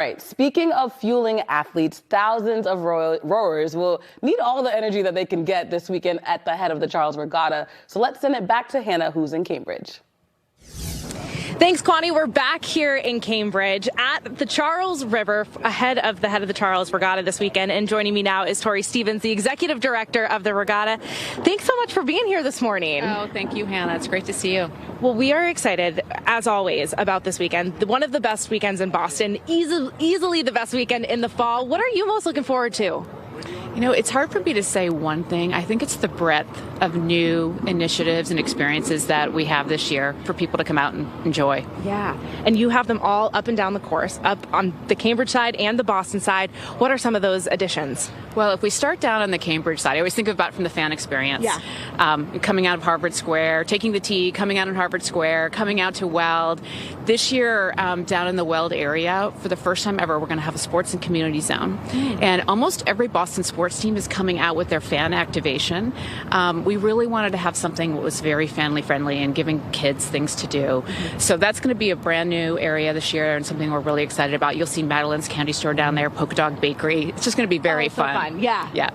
Right. Speaking of fueling athletes, thousands of rowers will need all the energy that they can get this weekend at the head of the Charles Regatta. So let's send it back to Hannah, who's in Cambridge. Thanks, Kwani. We're back here in Cambridge at the Charles River ahead of the head of the Charles Regatta this weekend. And joining me now is Tori Stevens, the executive director of the regatta. Thanks so much for being here this morning. Oh, thank you, Hannah. It's great to see you. Well, we are excited, as always, about this weekend. One of the best weekends in Boston, easily the best weekend in the fall. What are you most looking forward to? You know, it's hard for me to say one thing. I think it's the breadth of new initiatives and experiences that we have this year for people to come out and enjoy. Yeah. And you have them all up and down the course, up on the Cambridge side and the Boston side. What are some of those additions? Well, if we start down on the Cambridge side, I always think about it from the fan experience. Yeah. Coming out of Harvard Square, taking the T, coming out in Harvard Square, coming out to Weld. This year, down in the Weld area, for the first time ever, we're going to have a sports and community zone. And almost every Boston sports team is coming out with their fan activation. We really wanted to have something that was very family friendly and giving kids things to do. So that's going to be a brand new area this year and something we're really excited about. You'll see Madeline's Candy Store down there, Polka Dog Bakery. It's just going to be very fun. Yeah. Yeah.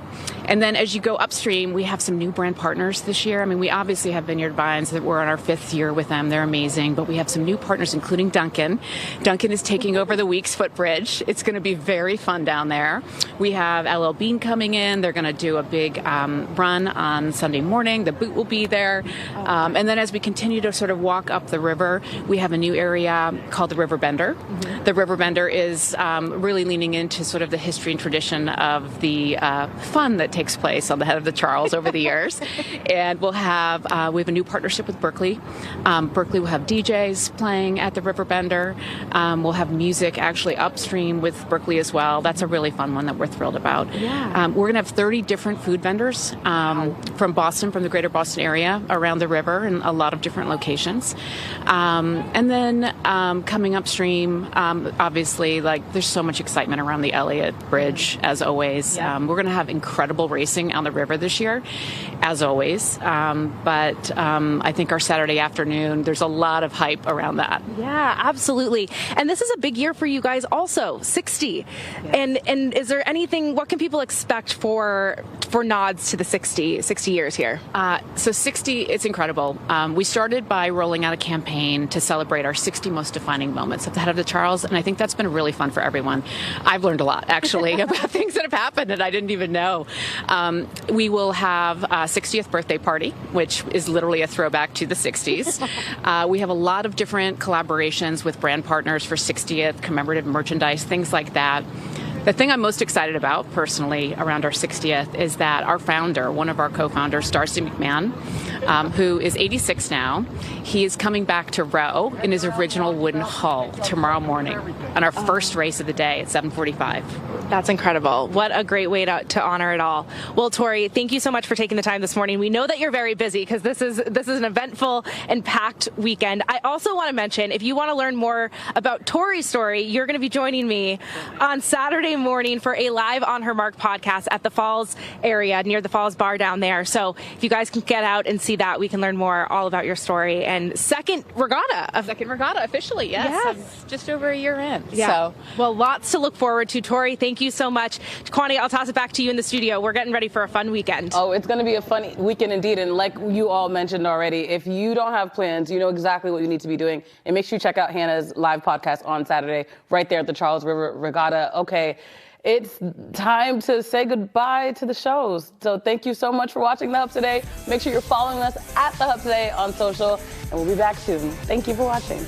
And then as you go upstream, we have some new brand partners this year. I mean, we obviously have Vineyard Vines that we're on our 5th year with them. They're amazing. But we have some new partners, including Duncan. Duncan is taking over the Weeks Footbridge. It's going to be very fun down there. We have LL Bean coming in. They're going to do a big run on Sunday morning. The boot will be there. And then as we continue to sort of walk up the river, we have a new area called the River Bender. The River Bender is really leaning into sort of the history and tradition of the fun that takes place on the head of the Charles over the years. And we have a new partnership with Berkeley. Berkeley will have DJs playing at the River Bender. We'll have music actually upstream with Berkeley as well. That's a really fun one that we're thrilled about. Yeah. We're going to have 30 different food vendors from Boston, from the greater Boston area, around the river in a lot of different locations. And then coming upstream, obviously, like there's so much excitement around the Elliott Bridge, as always. Yeah. We're going to have incredible racing on the river this year, as always. But I think our Saturday afternoon, there's a lot of hype around that. Yeah, absolutely. And this is a big year for you guys also, 60. Yes. And is there anything, what can people expect for nods to the 60 years here? So 60, it's incredible. We started by rolling out a campaign to celebrate our 60 most defining moments at the head of the Charles, and I think that's been really fun for everyone. I've learned a lot, actually, about things that have happened and I didn't even know. We will have a 60th birthday party, which is literally a throwback to the 60s. We have a lot of different collaborations with brand partners for 60th, commemorative merchandise, things like that. The thing I'm most excited about, personally, around our 60th is that our founder, one of our co-founders, Darcy McMahon, who is 86 now, he is coming back to row in his original wooden hull tomorrow morning on our first race of the day at 7:45. That's incredible. What a great way to honor it all. Well, Tori, thank you so much for taking the time this morning. We know that you're very busy because this is an eventful and packed weekend. I also want to mention, if you want to learn more about Tori's story, you're going to be joining me on Saturday morning for a Live on Her Mark podcast at the Falls area near the Falls Bar down there. So if you guys can get out and see that, we can learn more all about your story. And second regatta Officially, yes. Just over a year in. Yeah. So. Well, lots to look forward to. Tori, thank you so much. Kwani, I'll toss it back to you in the studio. We're getting ready for a fun weekend. Oh, it's going to be a fun weekend indeed. And like you all mentioned already, if you don't have plans, you know exactly what you need to be doing. And make sure you check out Hannah's live podcast on Saturday right there at the Charles River Regatta. Okay, it's time to say goodbye to the shows. So thank you so much for watching The Hub today. Make sure you're following us at The Hub today on social. And we'll be back soon. Thank you for watching.